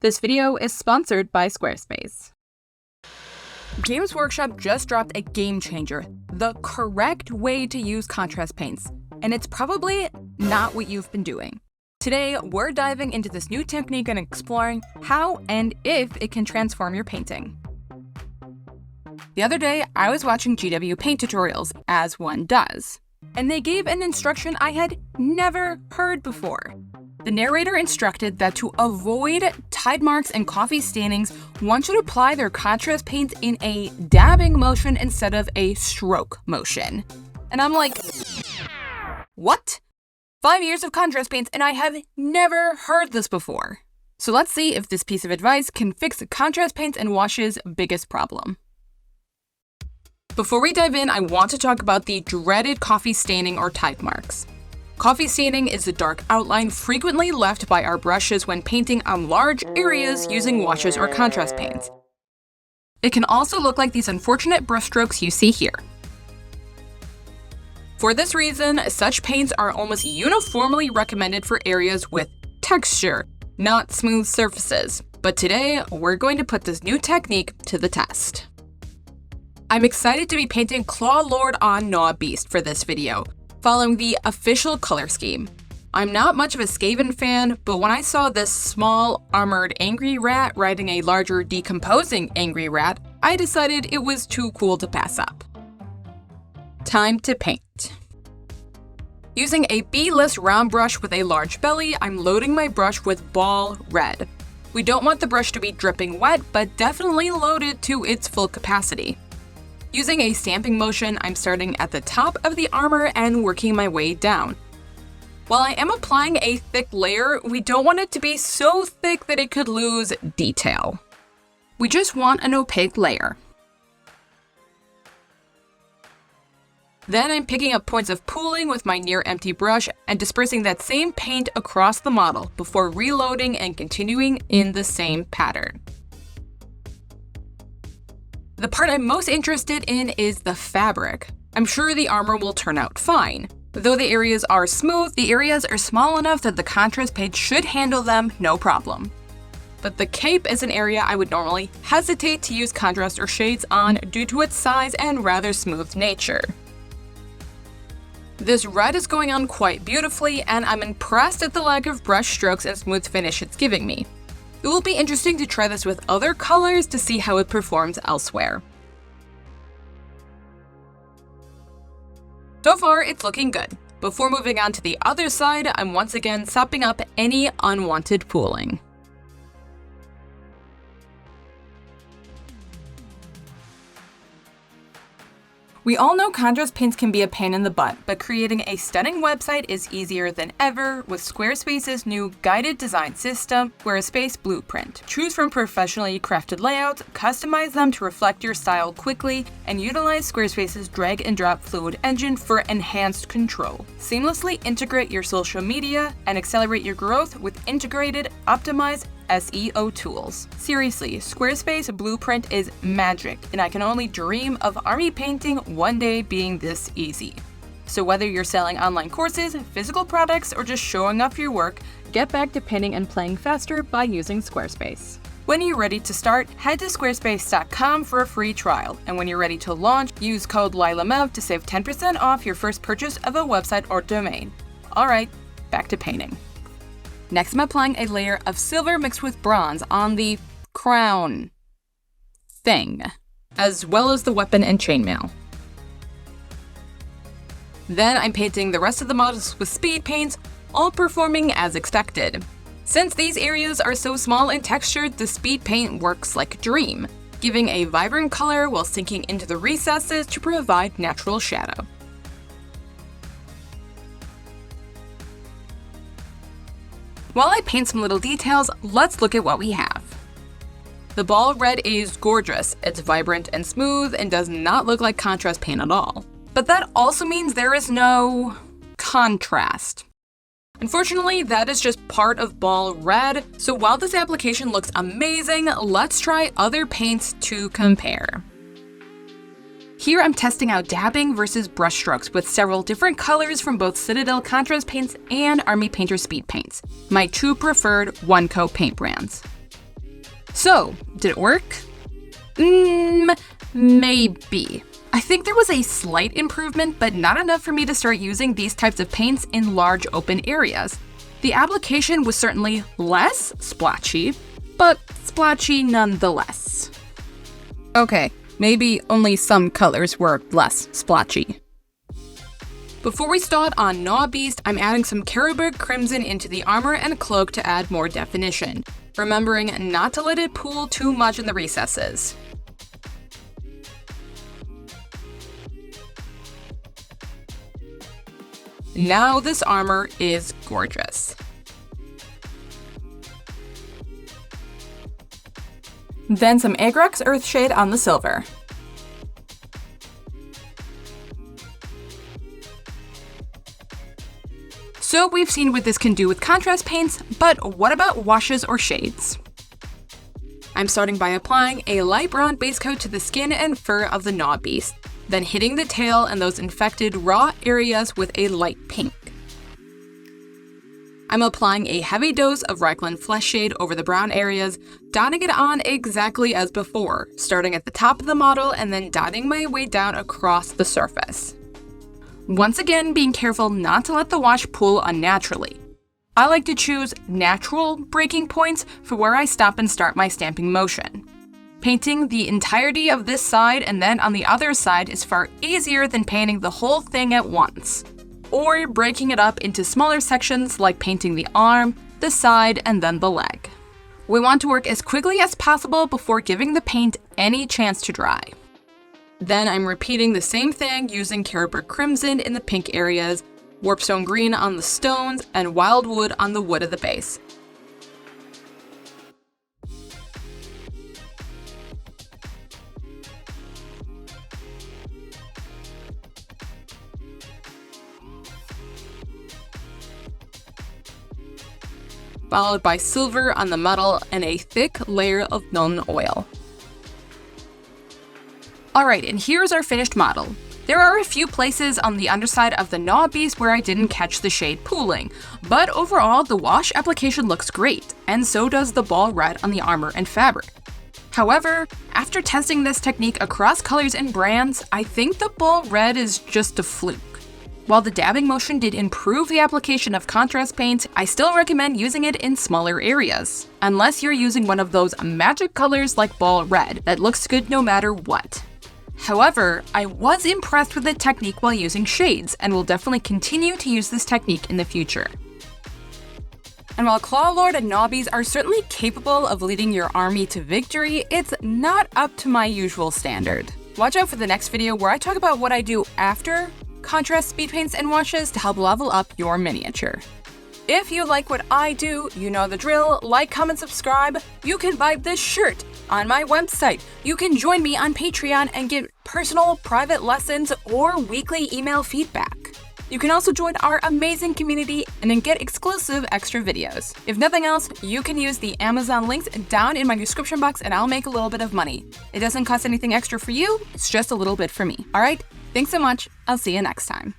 This video is sponsored by Squarespace. Games Workshop just dropped a game changer, the correct way to use contrast paints, and it's probably not what you've been doing. Today, we're diving into this new technique and exploring how and if it can transform your painting. The other day, I was watching GW paint tutorials, as one does, and they gave an instruction I had never heard before. The narrator instructed that to avoid tide marks and coffee stainings, one should apply their contrast paints in a dabbing motion instead of a stroke motion. And I'm like, what? 5 years of contrast paints and I have never heard this before. So let's see if this piece of advice can fix contrast paints and wash's biggest problem. Before we dive in, I want to talk about the dreaded coffee staining or tide marks. Coffee staining is the dark outline frequently left by our brushes when painting on large areas using washes or contrast paints. It can also look like these unfortunate brushstrokes you see here. For this reason, such paints are almost uniformly recommended for areas with texture, not smooth surfaces. But today, we're going to put this new technique to the test. I'm excited to be painting Claw Lord on Gnaw Beast for this video, following the official color scheme. I'm not much of a Skaven fan, but when I saw this small, armored angry rat riding a larger decomposing angry rat, I decided it was too cool to pass up. Time to paint. Using a B-list round brush with a large belly, I'm loading my brush with Ball Red. We don't want the brush to be dripping wet, but definitely loaded to its full capacity. Using a stamping motion, I'm starting at the top of the armor and working my way down. While I am applying a thick layer, we don't want it to be so thick that it could lose detail. We just want an opaque layer. Then I'm picking up points of pooling with my near-empty brush and dispersing that same paint across the model before reloading and continuing in the same pattern. The part I'm most interested in is the fabric. I'm sure the armor will turn out fine. Though the areas are smooth, the areas are small enough that the contrast paint should handle them no problem. But the cape is an area I would normally hesitate to use contrast or shades on due to its size and rather smooth nature. This red is going on quite beautifully, and I'm impressed at the lack of brush strokes and smooth finish it's giving me. It will be interesting to try this with other colors to see how it performs elsewhere. So far, it's looking good. Before moving on to the other side, I'm once again sopping up any unwanted pooling. We all know contrast paints can be a pain in the butt, but creating a stunning website is easier than ever with Squarespace's new guided design system, Squarespace Blueprint. Choose from professionally crafted layouts, customize them to reflect your style quickly, and utilize Squarespace's drag and drop fluid engine for enhanced control. Seamlessly integrate your social media and accelerate your growth with integrated, optimized SEO tools. Seriously, Squarespace Blueprint is magic, and I can only dream of army painting one day being this easy. So whether you're selling online courses, physical products, or just showing off your work, get back to painting and playing faster by using Squarespace. When you're ready to start, head to squarespace.com for a free trial, and when you're ready to launch, use code LYLAMEV to save 10% off your first purchase of a website or domain. Alright, back to painting. Next, I'm applying a layer of silver mixed with bronze on the crown thing, as well as the weapon and chainmail. Then I'm painting the rest of the models with speed paints, all performing as expected. Since these areas are so small and textured, the speed paint works like a dream, giving a vibrant color while sinking into the recesses to provide natural shadow. While I paint some little details, let's look at what we have. The ball red is gorgeous. It's vibrant and smooth and does not look like contrast paint at all. But that also means there is no contrast. Unfortunately, that is just part of ball red, so while this application looks amazing, let's try other paints to compare. Here I'm testing out dabbing versus brushstrokes with several different colors from both Citadel contrast paints and Army Painter speed paints, my two preferred one-coat paint brands. So, did it work? Maybe. I think there was a slight improvement, but not enough for me to start using these types of paints in large open areas. The application was certainly less splotchy, but splotchy nonetheless. Okay, maybe only some colors were less splotchy. Before we start on Gnaw Beast, I'm adding some Carroburg Crimson into the armor and cloak to add more definition, remembering not to let it pool too much in the recesses. Now this armor is gorgeous. Then some Agrax Earthshade on the silver. So we've seen what this can do with contrast paints, but what about washes or shades? I'm starting by applying a light brown base coat to the skin and fur of the Gnaw Beast, then hitting the tail and those infected raw areas with a light pink. I'm applying a heavy dose of Reikland Flesh Shade over the brown areas, dotting it on exactly as before, starting at the top of the model and then dotting my way down across the surface. Once again, being careful not to let the wash pool unnaturally. I like to choose natural breaking points for where I stop and start my stamping motion. Painting the entirety of this side and then on the other side is far easier than painting the whole thing at once, or breaking it up into smaller sections like painting the arm, the side, and then the leg. We want to work as quickly as possible before giving the paint any chance to dry. Then I'm repeating the same thing using Carroburg Crimson in the pink areas, Warpstone Green on the stones, and Wildwood on the wood of the base. Followed by silver on the metal and a thick layer of Nuln Oil. Alright, and here's our finished model. There are a few places on the underside of the Gnaw Beast where I didn't catch the shade pooling, but overall the wash application looks great, and so does the ball red on the armor and fabric. However, after testing this technique across colors and brands, I think the ball red is just a fluke. While the dabbing motion did improve the application of contrast paint, I still recommend using it in smaller areas, unless you're using one of those magic colors like ball red that looks good no matter what. However, I was impressed with the technique while using shades, and will definitely continue to use this technique in the future. And while Clawlord and Gnawbees are certainly capable of leading your army to victory, it's not up to my usual standard. Watch out for the next video where I talk about what I do after contrast speed paints and washes to help level up your miniature. If you like what I do, you know the drill. Like, comment, subscribe. You can buy this shirt on my website. You can join me on Patreon and get personal private lessons or weekly email feedback. You can also join our amazing community and then get exclusive extra videos. If nothing else, you can use the Amazon links down in my description box and I'll make a little bit of money. It doesn't cost anything extra for you, it's just a little bit for me. Alright, thanks so much. I'll see you next time.